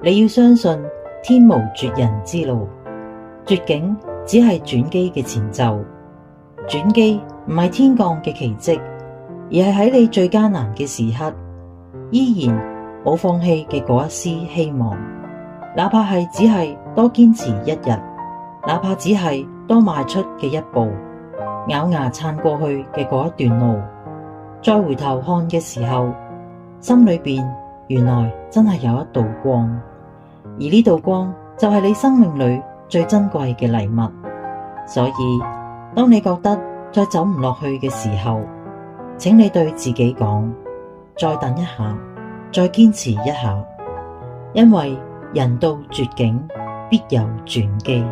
你要相信天無絕人之路，絕境只係轉機嘅前奏。轉機唔係天降嘅奇蹟，而係喺你最艱難嘅時刻，依然冇放棄嘅嗰一絲希望。哪怕係只係多堅持一日，哪怕只係多邁出嘅一步，咬牙撐過去嘅嗰一段路，再回頭看嘅時候，心裏邊原來真係有一道光，而呢道光就係你生命裏最珍貴嘅禮物。所以當你覺得再走唔落去嘅時候，請你對自己講：再等一下，再堅持一下，因為人到絕境必有轉機。